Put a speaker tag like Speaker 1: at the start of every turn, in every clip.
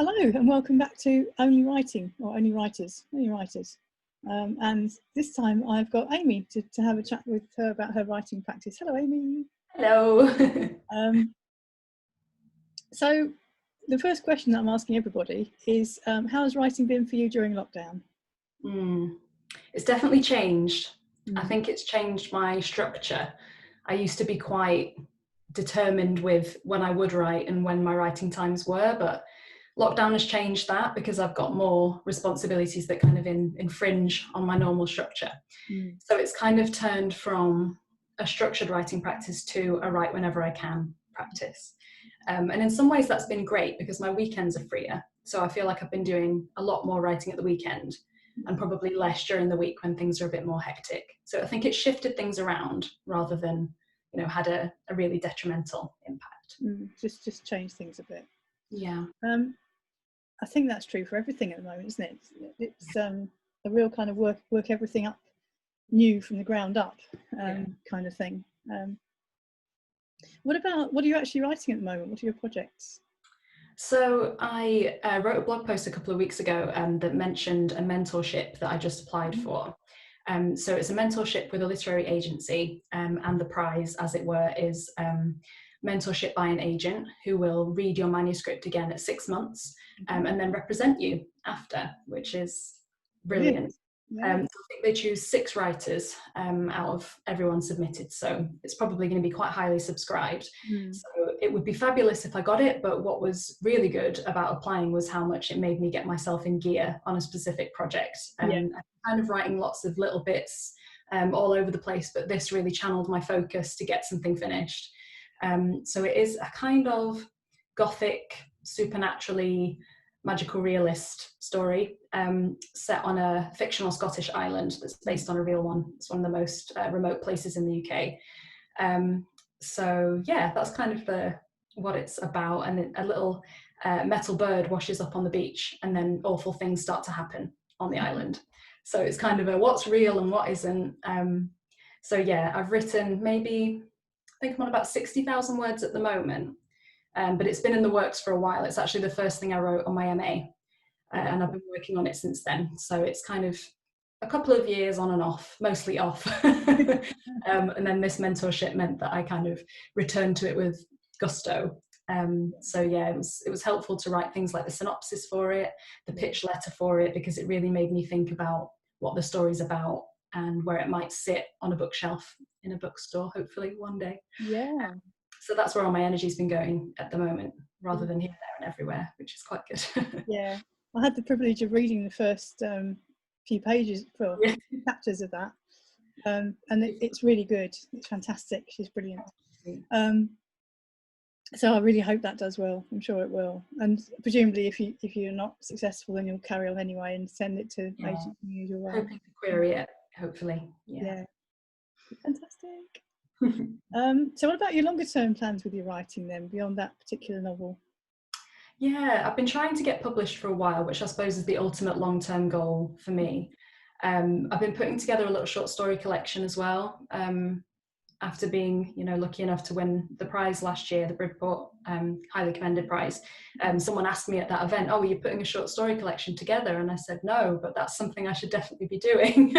Speaker 1: Hello and welcome back to Only Writing, or Only Writers, and this time I've got Amy to have a chat with her about her writing practice. Hello Amy.
Speaker 2: Hello.
Speaker 1: So the first question that I'm asking everybody is, how has writing been for you during lockdown?
Speaker 2: It's definitely changed. I think it's changed my structure. I used to be quite determined with when I would write and when my writing times were, but lockdown has changed that because I've got more responsibilities that kind of infringe on my normal structure. So it's kind of turned from a structured writing practice to a write whenever I can practice. And in some ways that's been great because my weekends are freer. So I feel like I've been doing a lot more writing at the weekend and probably less during the week when things are a bit more hectic. So I think it's shifted things around rather than, had a really detrimental impact.
Speaker 1: Just change things a bit.
Speaker 2: Yeah.
Speaker 1: I think that's true for everything at the moment, isn't it? It's a real kind of work everything up new from the ground up kind of thing. What are you actually writing at the moment? What are your projects?
Speaker 2: So I wrote a blog post a couple of weeks ago that mentioned a mentorship that I just applied for. So it's a mentorship with a literary agency, and the prize, as it were, is mentorship by an agent who will read your manuscript again at 6 months and then represent you after, which is brilliant.
Speaker 1: Yeah.
Speaker 2: So I think they choose 6 writers out of everyone submitted, so it's probably going to be quite highly subscribed. So it would be fabulous if I got it, but what was really good about applying was how much it made me get myself in gear on a specific project. I'm kind of writing lots of little bits all over the place, but this really channeled my focus to get something finished. So it is a kind of gothic, supernaturally magical realist story set on a fictional Scottish island that's based on a real one. It's one of the most remote places in the UK. So yeah, that's kind of what it's about. And a little metal bird washes up on the beach and then awful things start to happen on the island. So it's kind of a what's real and what isn't. So yeah, I've written maybe, I think I'm on about 60,000 words at the moment. But it's been in the works for a while. It's actually the first thing I wrote on my MA, and I've been working on it since then. So it's kind of a couple of years on and off, mostly off. And then this mentorship meant that I kind of returned to it with gusto. So yeah, it was helpful to write things like the synopsis for it, the pitch letter for it, because it really made me think about what the story's about and where it might sit on a bookshelf in a bookstore, hopefully one day.
Speaker 1: Yeah.
Speaker 2: So that's where all my energy's been going at the moment, rather than here, there, and everywhere, which is quite good.
Speaker 1: Yeah, I had the privilege of reading the first few pages, chapters of that, and it's really good. It's fantastic. She's brilliant. So I really hope that does well. I'm sure it will. And presumably, if you're not successful, then you'll carry on anyway and send it to agents in the usual way.
Speaker 2: Hoping to query it, hopefully.
Speaker 1: Yeah. Fantastic. So what about your longer term plans with your writing then, beyond that particular novel?
Speaker 2: Yeah, I've been trying to get published for a while, which I suppose is the ultimate long-term goal for me. I've been putting together a little short story collection as well. After being, lucky enough to win the prize last year, the Bridport highly commended prize, someone asked me at that event, "Oh, are you putting a short story collection together?" And I said, "No, but that's something I should definitely be doing."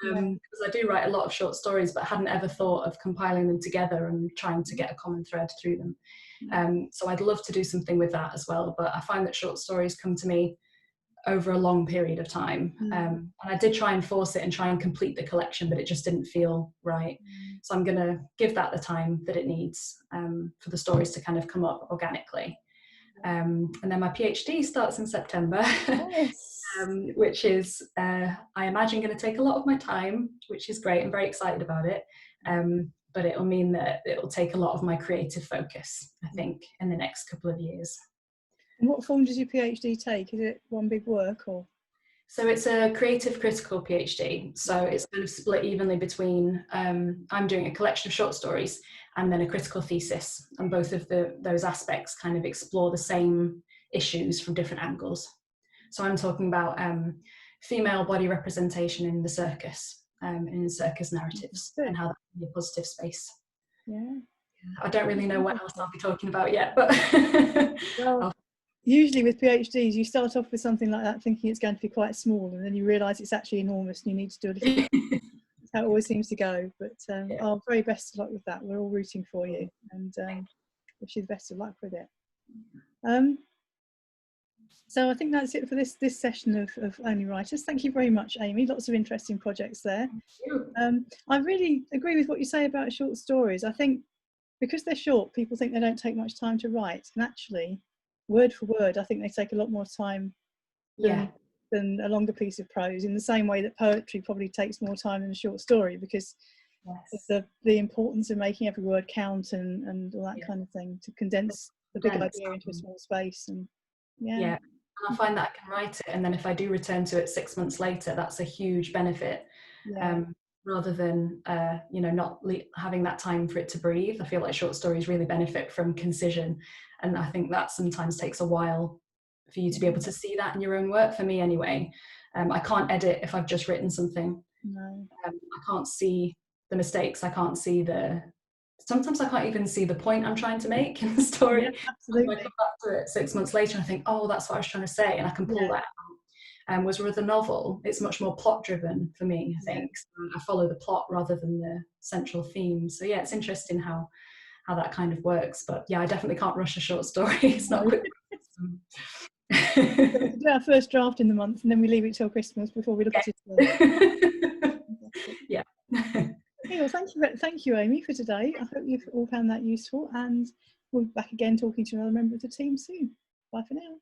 Speaker 2: Because I do write a lot of short stories, but hadn't ever thought of compiling them together and trying to get a common thread through them. So I'd love to do something with that as well, but I find that short stories come to me over a long period of time. And I did try and force it and try and complete the collection, but it just didn't feel right. So I'm going to give that the time that it needs for the stories to kind of come up organically. And then my PhD starts in September, which is, I imagine, going to take a lot of my time, which is great. I'm very excited about it. But it'll mean that it'll take a lot of my creative focus, I think, in the next couple of years.
Speaker 1: And what form does your PhD take? Is it one big work or?
Speaker 2: So it's a creative critical PhD. So it's kind of split evenly between, I'm doing a collection of short stories and then a critical thesis. And both of those aspects kind of explore the same issues from different angles. So I'm talking about female body representation in the circus, in circus narratives, and how that can be a positive space.
Speaker 1: Yeah.
Speaker 2: I don't really know what else I'll be talking about yet, but
Speaker 1: well, usually with PhDs, you start off with something like that thinking it's going to be quite small, and then you realise it's actually enormous and you need to do a little bit. That's how it always seems to go. But
Speaker 2: Yeah.
Speaker 1: our very best of luck with that. We're all rooting for you, and wish you the best of luck with it. So I think that's it for this session of Only Writers. Thank you very much, Amy. Lots of interesting projects there. I really agree with what you say about short stories. I think because they're short, people think they don't take much time to write, and actually, word for word, I think they take a lot more time than a longer piece of prose, in the same way that poetry probably takes more time than a short story, because of the importance of making every word count and all that kind of thing, to condense the big idea into a small space. And
Speaker 2: and I find that I can write it, and then if I do return to it 6 months later, that's a huge benefit. Rather than you know, not having that time for it to breathe. I feel like short stories really benefit from concision, and I think that sometimes takes a while for you to be able to see that in your own work. For me anyway, I can't edit if I've just written something. I can't see the mistakes, I can't see sometimes I can't even see the point I'm trying to make in the story.
Speaker 1: Absolutely.
Speaker 2: I come back to it 6 months later and I think, oh, that's what I was trying to say, and I can pull that out. Whereas with a novel, it's much more plot driven for me, I think. So I follow the plot rather than the central theme. So yeah, it's interesting how that kind of works. But yeah, I definitely can't rush a short story. It's not a quick
Speaker 1: We do our first draft in the month, and then we leave it till Christmas before we look at it.
Speaker 2: Yeah.
Speaker 1: Okay, well, thank you, Amy, for today. I hope you've all found that useful, and we'll be back again talking to another member of the team soon. Bye for now.